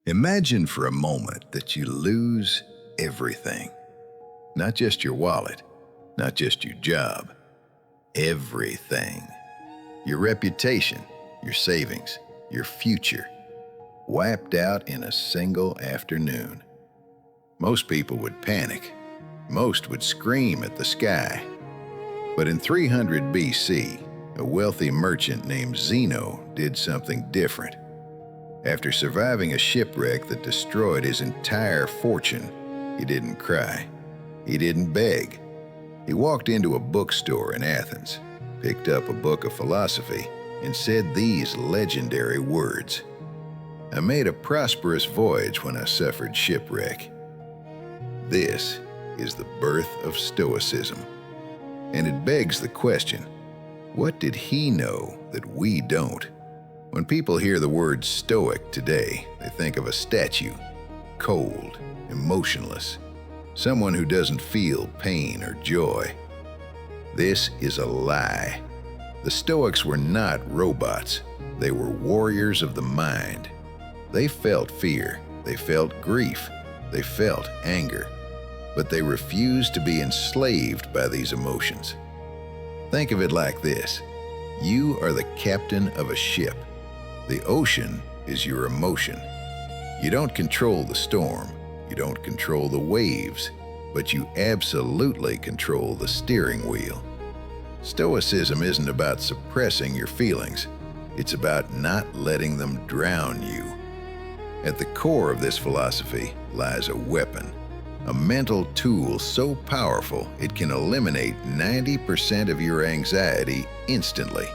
Imagine for a moment that you lose everything. Not just your wallet, not just your job, everything. Your reputation, your savings, your future, wiped out in a single afternoon. Most people would panic. Most would scream at the sky. But in 300 BC, a wealthy merchant named Zeno did something different. After surviving a shipwreck that destroyed his entire fortune, he didn't cry. He didn't beg. He walked into a bookstore in Athens, picked up a book of philosophy, and said these legendary words: "I made a prosperous voyage when I suffered shipwreck." This is the birth of Stoicism. And it begs the question, what did he know that we don't? When people hear the word Stoic today, they think of a statue, cold, emotionless, someone who doesn't feel pain or joy. This is a lie. The Stoics were not robots. They were warriors of the mind. They felt fear, they felt grief, they felt anger, but they refused to be enslaved by these emotions. Think of it like this. You are the captain of a ship. The ocean is your emotion. You don't control the storm, you don't control the waves, but you absolutely control the steering wheel. Stoicism isn't about suppressing your feelings. It's about not letting them drown you. At the core of this philosophy lies a weapon, a mental tool so powerful it can eliminate 90% of your anxiety instantly.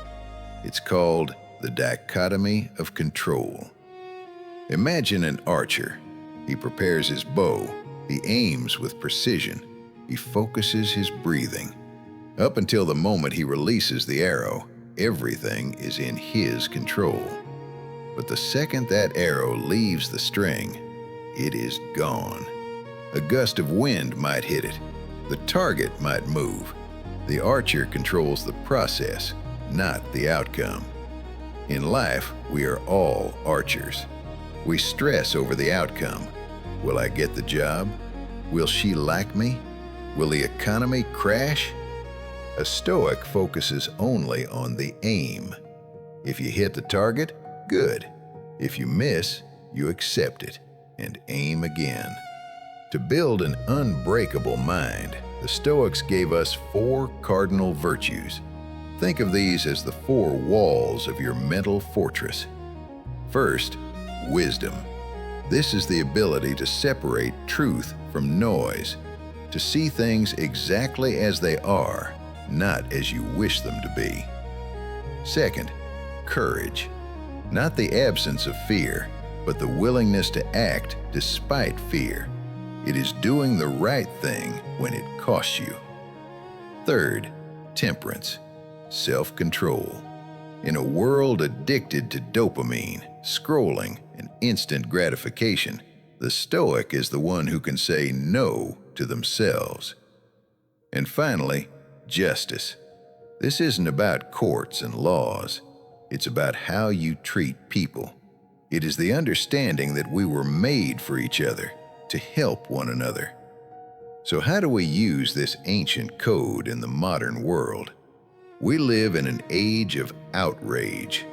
It's called the dichotomy of control. Imagine an archer. He prepares his bow. He aims with precision. He focuses his breathing. Up until the moment he releases the arrow, everything is in his control. But the second that arrow leaves the string, it is gone. A gust of wind might hit it. The target might move. The archer controls the process, not the outcome. In life, we are all archers. We stress over the outcome. Will I get the job? Will she like me? Will the economy crash? A Stoic focuses only on the aim. If you hit the target, good. If you miss, you accept it and aim again. To build an unbreakable mind, the Stoics gave us 4 cardinal virtues. Think of these as the 4 walls of your mental fortress. First, wisdom. This is the ability to separate truth from noise, to see things exactly as they are, not as you wish them to be. Second, courage. Not the absence of fear, but the willingness to act despite fear. It is doing the right thing when it costs you. Third, temperance. Self-control. In a world addicted to dopamine, scrolling, and instant gratification, the Stoic is the one who can say no to themselves. And finally, justice. This isn't about courts and laws. It's about how you treat people. It is the understanding that we were made for each other, to help one another. So how do we use this ancient code in the modern world? We live in an age of outrage.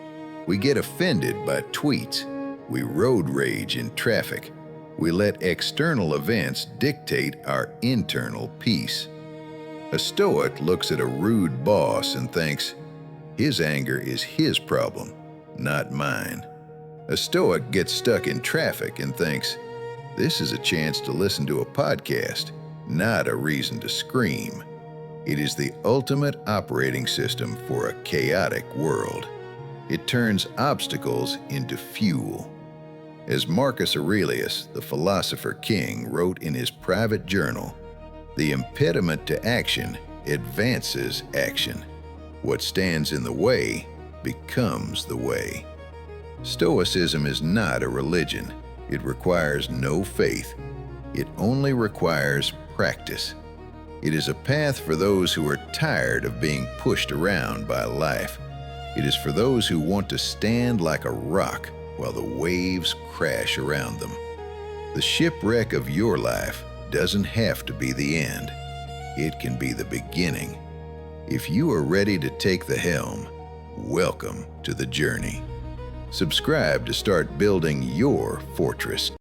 We get offended by tweets. We road rage in traffic. We let external events dictate our internal peace. A Stoic looks at a rude boss and thinks, his anger is his problem, not mine. A Stoic gets stuck in traffic and thinks, this is a chance to listen to a podcast, not a reason to scream. It is the ultimate operating system for a chaotic world. It turns obstacles into fuel. As Marcus Aurelius, the philosopher king, wrote in his private journal, the impediment to action advances action. What stands in the way becomes the way. Stoicism is not a religion. It requires no faith. It only requires practice. It is a path for those who are tired of being pushed around by life. It is for those who want to stand like a rock while the waves crash around them. The shipwreck of your life doesn't have to be the end. It can be the beginning. If you are ready to take the helm, welcome to the journey. Subscribe to start building your fortress.